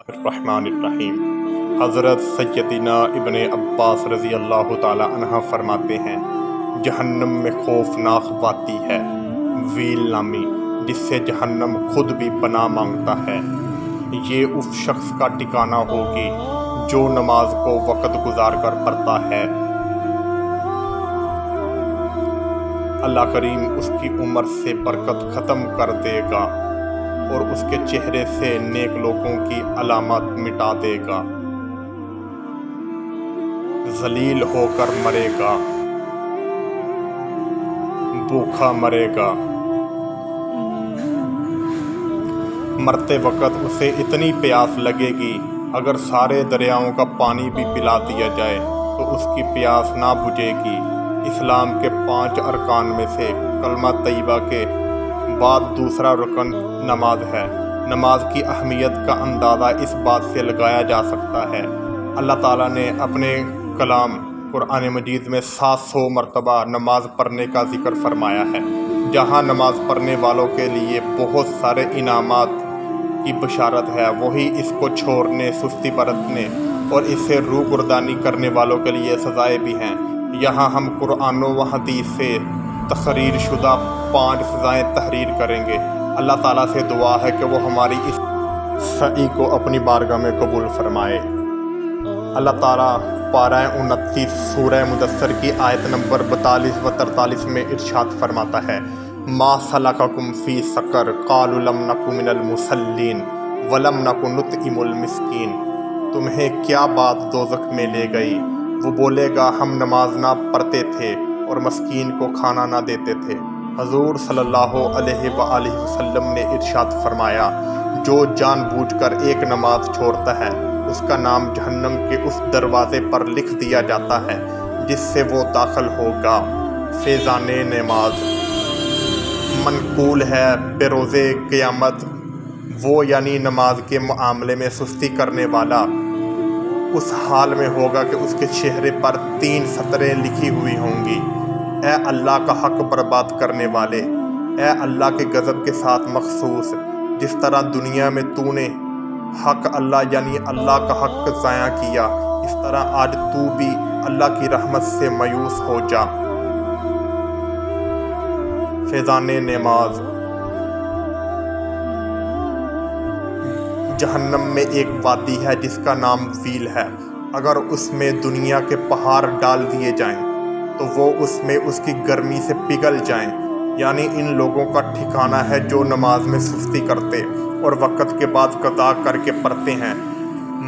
الرحمن الرحیم۔ حضرت سیدنا ابن عباس رضی اللہ تعالی عنہ فرماتے ہیں، جہنم میں خوفناک واتی ہے ویل نامی، جس سے جہنم خود بھی پناہ مانگتا ہے۔ یہ اس شخص کا ٹھکانہ ہوگی جو نماز کو وقت گزار کر پڑھتا ہے۔ اللہ کریم اس کی عمر سے برکت ختم کر دے گا اور اس کے چہرے سے نیک لوگوں کی علامات مٹا دے گا۔ ذلیل ہو کر مرے گا، بھوکا مرے گا۔ مرتے وقت اسے اتنی پیاس لگے گی، اگر سارے دریاؤں کا پانی بھی پلا دیا جائے تو اس کی پیاس نہ بجھے گی۔ اسلام کے 5 ارکان میں سے کلمہ طیبہ کے بعد دوسرا رکن نماز ہے۔ نماز کی اہمیت کا اندازہ اس بات سے لگایا جا سکتا ہے، اللہ تعالیٰ نے اپنے کلام قرآن مجید میں 700 مرتبہ نماز پڑھنے کا ذکر فرمایا ہے۔ جہاں نماز پڑھنے والوں کے لیے بہت سارے انعامات کی بشارت ہے، وہی اس کو چھوڑنے، سستی برتنے اور اس سے روگردانی کرنے والوں کے لیے سزائیں بھی ہیں۔ یہاں ہم قرآن و حدیث سے تحریر شدہ 5 سزائیں تحریر کریں گے۔ اللہ تعالیٰ سے دعا ہے کہ وہ ہماری اس سعی کو اپنی بارگاہ میں قبول فرمائے۔ اللہ تعالیٰ پارہ 29 سورہ مدثر کی آیت نمبر 42 و 43 میں ارشاد فرماتا ہے، ما سلککم فی سقر قالوا لم نک من المصلین ولم نک نطعم المسکین۔ تمہیں کیا بات دوزخ میں لے گئی؟ وہ بولے گا، ہم نماز نہ پڑھتے تھے اور مسکین کو کھانا نہ دیتے تھے۔ حضور صلی اللہ علیہ وآلہ وسلم نے ارشاد فرمایا، جو جان بوجھ کر ایک نماز چھوڑتا ہے اس کا نام جہنم کے اس دروازے پر لکھ دیا جاتا ہے جس سے وہ داخل ہوگا۔ فیضان نماز منقول ہے بروز قیامت، وہ یعنی نماز کے معاملے میں سستی کرنے والا اس حال میں ہوگا کہ اس کے چہرے پر 3 سطریں لکھی ہوئی ہوں گی، اے اللہ کا حق برباد کرنے والے، اے اللہ کے غضب کے ساتھ مخصوص، جس طرح دنیا میں تو نے حق اللہ یعنی اللہ کا حق ضائع کیا، اس طرح آج تو بھی اللہ کی رحمت سے مایوس ہو جا۔ فیضان نماز جہنم میں ایک وادی ہے جس کا نام ویل ہے۔ اگر اس میں دنیا کے پہاڑ ڈال دیے جائیں تو وہ اس میں اس کی گرمی سے پگھل جائیں، یعنی ان لوگوں کا ٹھکانہ ہے جو نماز میں سستی کرتے اور وقت کے بعد قضا کر کے پڑھتے ہیں،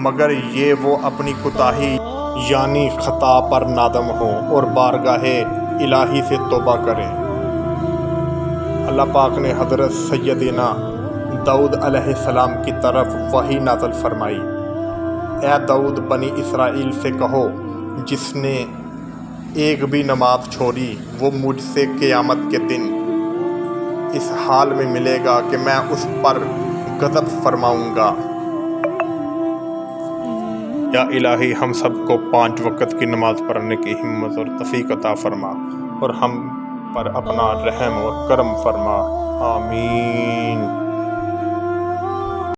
مگر یہ وہ اپنی کوتاہی یعنی خطا پر نادم ہوں اور بارگاہ الہی سے توبہ کریں۔ اللہ پاک نے حضرت سیدنا داؤد علیہ السلام کی طرف وحی نازل فرمائی، اے داؤد بنی اسرائیل سے کہو، جس نے ایک بھی نماز چھوڑی وہ مجھ سے قیامت کے دن اس حال میں ملے گا کہ میں اس پر غضب فرماؤں گا۔ یا الہی ہم سب کو 5 وقت کی نماز پڑھنے کی ہمت اور توفیق عطا فرما اور ہم پر اپنا رحم اور کرم فرما، آمین۔